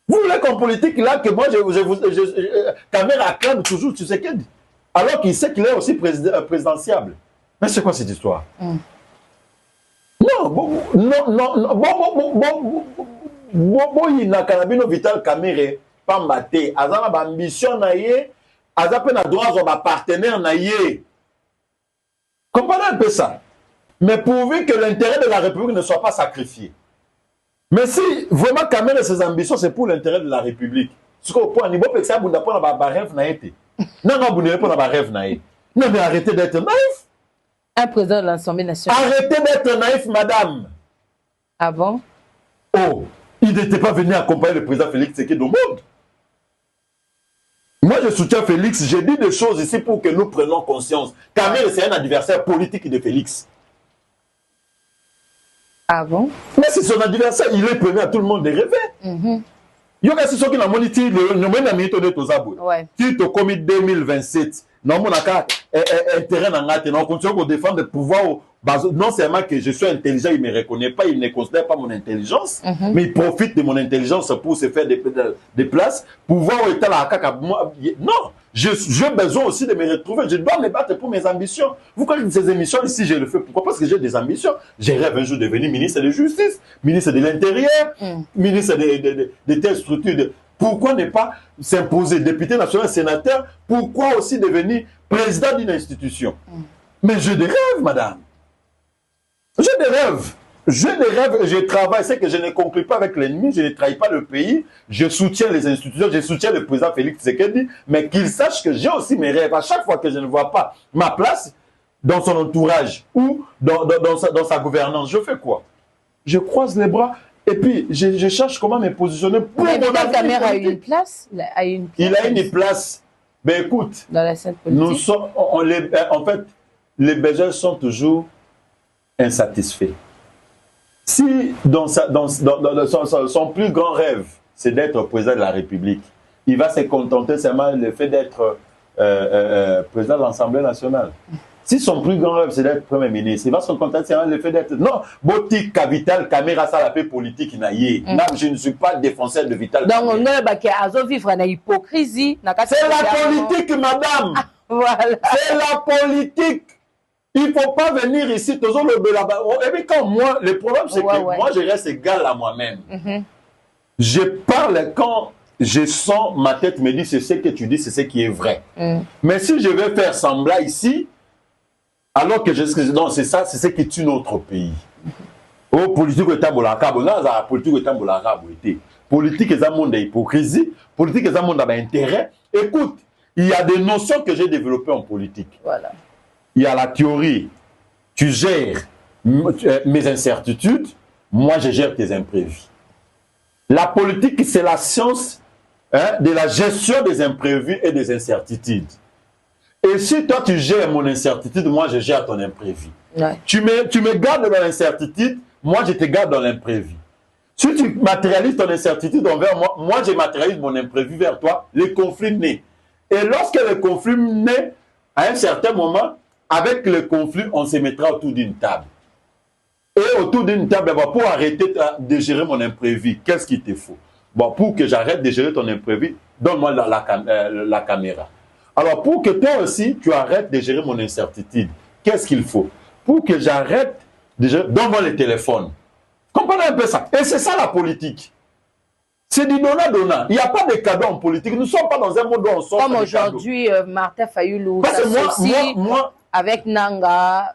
Vous voulez qu'en politique, là, que moi, Caméra acclame toujours Tshisekedi, alors qu'il sait qu'il est aussi présidentiable. Mais c'est quoi cette histoire? Non, il n'a qu'un Vital Kamere, pas maté. Azana ba ambition na ye, azape na droit à partenaire na ye. Comprenez un peu ça. Mais pourvu que l'intérêt de la République ne soit pas sacrifié. Mais si vraiment Kamere ses ambitions, c'est pour l'intérêt de la République. Ce qu'au point niveau que ça, vous n'avez pas rêve na été. Non, vous n'avez pas rêve na été. Non, mais arrêtez d'être naïf. Un président de l'Assemblée nationale. Arrêtez d'être naïf, madame. Ah bon? Oh, il n'était pas venu accompagner le président Félix Tshisekedi au monde. Moi, je soutiens Félix. J'ai dit des choses ici pour que nous prenions conscience. Kamere, c'est un adversaire politique de Félix. Ah bon? Mais c'est son adversaire. Il est premier à tout le monde de rêver. Il y a ceux qui n'ont pas dit si tu commis 2027, non, mon intérêt on continue à défendre le pouvoir. Non seulement que je suis intelligent, il ne me reconnaît pas, il ne considère pas mon intelligence, mais il profite de mon intelligence pour se faire des places. Pouvoir être là, non, j'ai besoin aussi de me retrouver. Je dois me battre pour mes ambitions. Vous connaissez ces émissions ici, je le fais. Pourquoi? Parce que j'ai des ambitions. Je rêve un jour de devenir ministre de justice, ministre de l'Intérieur, ministre de telles structures. Pourquoi ne pas s'imposer député national, sénateur? Pourquoi aussi devenir président d'une institution? Mais j'ai des rêves, madame. J'ai des rêves. J'ai des rêves, je travaille. C'est que je ne conclue pas avec l'ennemi, je ne trahis pas le pays, je soutiens les institutions, je soutiens le président Félix Tshisekedi, mais qu'il sache que j'ai aussi mes rêves. À chaque fois que je ne vois pas ma place dans son entourage ou dans sa gouvernance, je fais quoi? Je croise les bras et puis je cherche comment me positionner pour mon avenir. Kamere a une place? Il a une place. Ben écoute, dans la scène politique. Nous sommes, en fait, les Belges sont toujours insatisfaits. Si dans son plus grand rêve, c'est d'être président de la République, il va se contenter seulement le fait d'être président de l'Assemblée nationale. Si son plus grand rêve, c'est d'être Premier ministre, il va se contenter seulement le fait d'être... Non, Boti, Vital Kamere, ça la paix politique, je ne suis pas défenseur de Vital Kamere. Donc, on va vivre une hypocrisie. C'est la politique, madame. Voilà. C'est la politique. Il ne faut pas venir ici, toujours le belaba. Et puis quand moi, le problème c'est que moi je reste égal à moi-même. Je parle quand je sens ma tête me dit c'est ce que tu dis, c'est ce qui est vrai. Mais si je vais faire semblant ici, alors que non, c'est ça, c'est ce qui tue notre pays. Oh, politique est un bolakabo, politique est un bolakabo. Politique est un monde d'hypocrisie, politique est un monde d'intérêt. Écoute, il y a des notions que j'ai développées en politique. Voilà. Il y a la théorie, tu gères mes incertitudes, moi je gère tes imprévus. La politique, c'est la science de la gestion des imprévus et des incertitudes. Et si toi tu gères mon incertitude, moi je gère ton imprévu. Ouais. Tu me gardes dans l'incertitude, moi je te garde dans l'imprévu. Si tu matérialises ton incertitude envers moi, moi je matérialise mon imprévu vers toi, le conflit naît. Et lorsque le conflit naît, à un certain moment, avec le conflit, on se mettra autour d'une table. Et autour d'une table, pour arrêter de gérer mon imprévu, qu'est-ce qu'il te faut? Bon, pour que j'arrête de gérer ton imprévu, donne-moi la caméra. Alors, pour que toi aussi, tu arrêtes de gérer mon incertitude, qu'est-ce qu'il faut? Pour que j'arrête de gérer, donne-moi le téléphone. Comprenez un peu ça. Et c'est ça la politique. C'est du donnant-donnant. Il n'y a pas de cadeaux en politique. Nous ne sommes pas dans un monde où on sort. Comme aujourd'hui, Martin Fayoulou, parce que moi, avec Nanga,